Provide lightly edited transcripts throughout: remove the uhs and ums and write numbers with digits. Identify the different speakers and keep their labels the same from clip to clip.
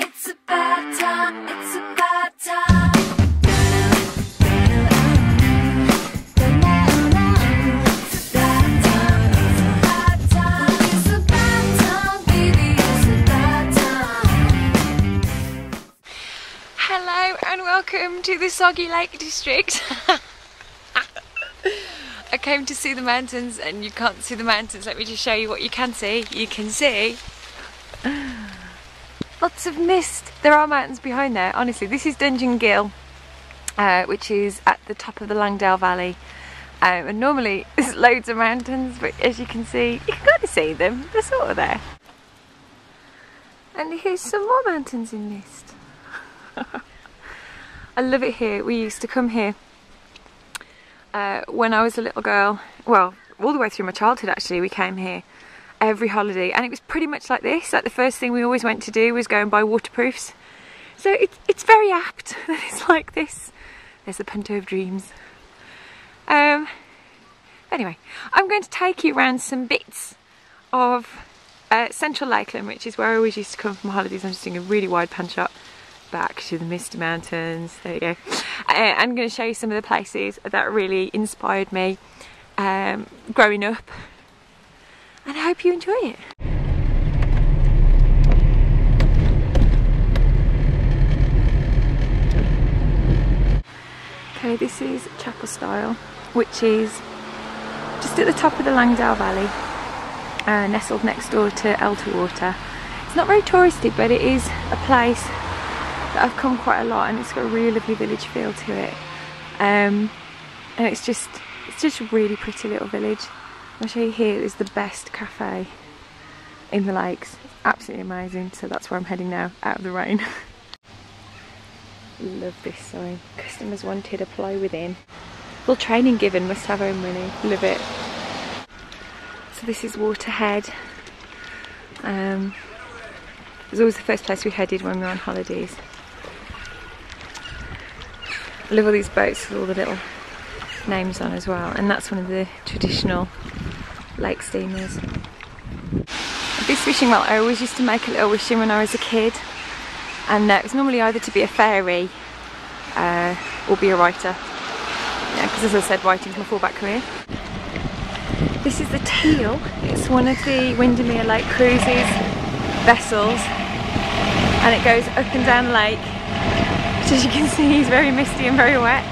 Speaker 1: It's about time, it's about time. It's about time, it's about time. It's about time, baby, it's about time.
Speaker 2: Hello and welcome to the Soggy Lake District. I came to see the mountains and you can't see the mountains. Let me just show you what you can see. You can see lots of mist. There are mountains behind there. Honestly, this is Dungeon Gill, which is at the top of the Langdale Valley. And normally there's loads of mountains, but as you can see, you can kind of see them. They're sort of there. And here's some more mountains in mist. I love it here. We used to come here when I was a little girl. Well, all the way through my childhood actually, we came here every holiday, and it was pretty much like this. Like the first thing we always went to do was go and buy waterproofs. So it's very apt that it's like this. There's the Punto of Dreams. Anyway, I'm going to take you around some bits of Central Lakeland, which is where I always used to come for my holidays. I'm just doing a really wide pan shot back to the Misty Mountains. There you go. I'm going to show you some of the places that really inspired me growing up, and I hope you enjoy it. Okay, this is Chapel Style, which is just at the top of the Langdale Valley, nestled next door to Elterwater. It's not very touristy, but it is a place that I've come quite a lot, and it's got a really lovely village feel to it. And it's just a really pretty little village. I'll show you here is the best cafe in the lakes. It's absolutely amazing. So that's where I'm heading now, out of the rain. Love this sign. Customers wanted, apply within. Full training given, must have own money. Love it. So this is Waterhead. It was always the first place we headed when we were on holidays. I love all these boats with all the little names on as well, and that's one of the traditional lake steamers. This fishing well, I always used to make a little wishing when I was a kid, and it was normally either to be a fairy or be a writer. Yeah, because as I said, writing's my fallback career. This is the Teal. It's one of the Windermere Lake Cruises vessels, and it goes up and down the lake, which as you can see is very misty and very wet.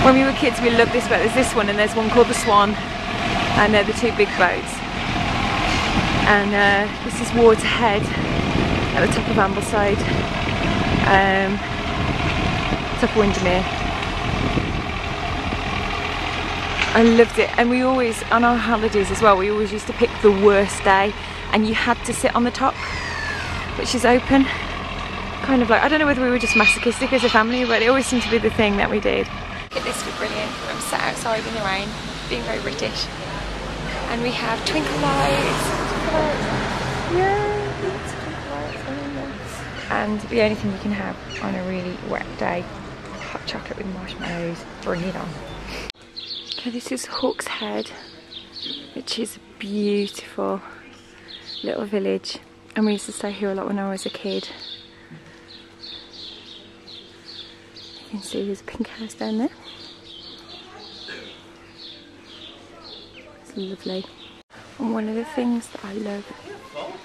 Speaker 2: When we were kids we loved this boat. There's this one and there's one called the Swan, and they're the two big boats. And this is Waterhead at the top of Ambleside, top of Windermere. I loved it, and we always, on our holidays as well, we always used to pick the worst day, and you had to sit on the top, which is open. Kind of like, I don't know whether we were just masochistic as a family, but it always seemed to be the thing that we did. Look at this, we're brilliant. I'm sat outside in the rain, being very British. And we have twinkle lights. Yeah, twinkle lights. And the only thing you can have on a really wet day, hot chocolate with marshmallows. Bring it on. Okay, this is Hawk's Head, which is a beautiful little village, and we used to stay here a lot when I was a kid. You can see there's a pink house down there. It's lovely. And one of the things that I love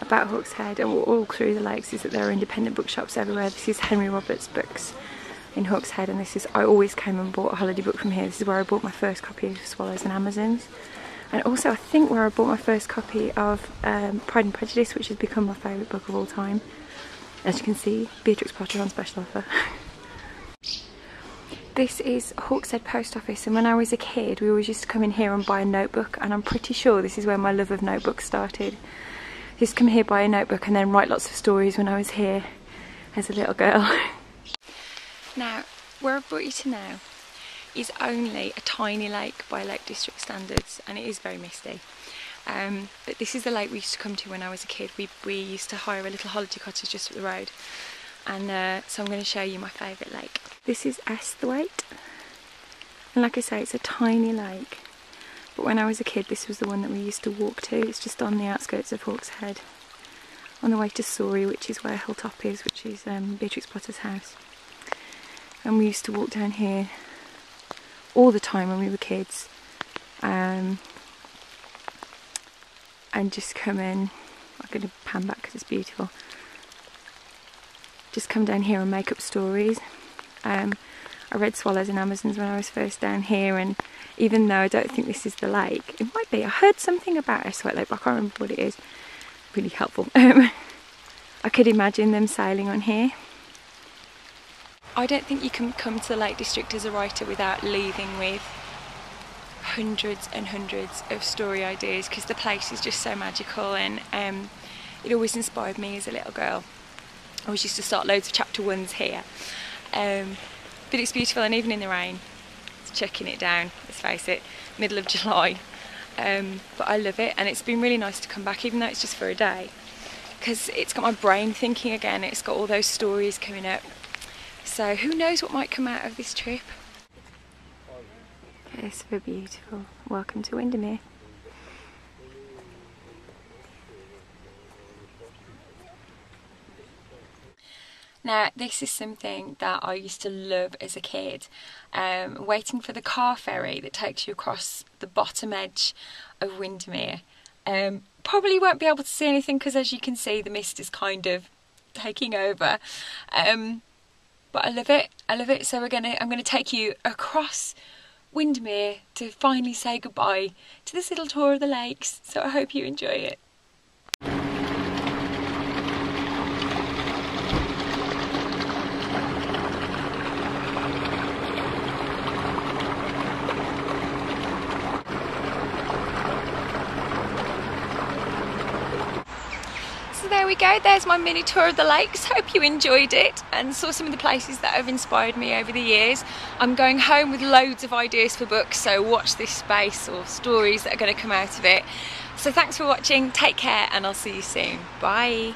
Speaker 2: about Hawk's Head and all through the lakes is that there are independent bookshops everywhere. This is Henry Roberts Books in Hawk's Head, and this is, I always came and bought a holiday book from here. This is where I bought my first copy of Swallows and Amazons, and also I think where I bought my first copy of Pride and Prejudice, which has become my favourite book of all time. As you can see, Beatrix Potter on special offer. This is Hawk's Head Post Office, and when I was a kid we always used to come in here and buy a notebook, and I'm pretty sure this is where my love of notebooks started. I used to come here, buy a notebook, and then write lots of stories when I was here as a little girl. Now, where I've brought you to now is only a tiny lake by Lake District standards, and it is very misty. But this is the lake we used to come to when I was a kid. We used to hire a little holiday cottage just up the road, and so I'm going to show you my favourite lake. This is Esthwaite, and like I say, it's a tiny lake, but when I was a kid this was the one that we used to walk to. It's just on the outskirts of Hawkshead, on the way to Surrey, which is where Hilltop is, which is Beatrix Potter's house. And we used to walk down here all the time when we were kids, and just come in. I'm going to pan back because it's beautiful. Just come down here and make up stories. I read Swallows and Amazons when I was first down here, and even though I don't think this is the lake, it might be. I heard something about a sweat lake, but I can't remember what it is. Really helpful. I could imagine them sailing on here. I don't think you can come to the Lake District as a writer without leaving with hundreds and hundreds of story ideas, because the place is just so magical, and it always inspired me as a little girl. I always used to start loads of chapter ones here, but it's beautiful, and even in the rain, it's chucking it down, let's face it, middle of July, but I love it, and it's been really nice to come back even though it's just for a day, because it's got my brain thinking again. It's got all those stories coming up, so who knows what might come out of this trip. It's so beautiful. Welcome to Windermere. Now this is something that I used to love as a kid, waiting for the car ferry that takes you across the bottom edge of Windermere. Probably won't be able to see anything because, as you can see, the mist is kind of taking over, but I love it. I love it. So I'm gonna take you across Windermere to finally say goodbye to this little tour of the lakes, so I hope you enjoy it. So there we go, there's my mini tour of the lakes. Hope you enjoyed it and saw some of the places that have inspired me over the years. I'm going home with loads of ideas for books, so watch this space, or stories that are going to come out of it. So thanks for watching, take care, and I'll see you soon. Bye.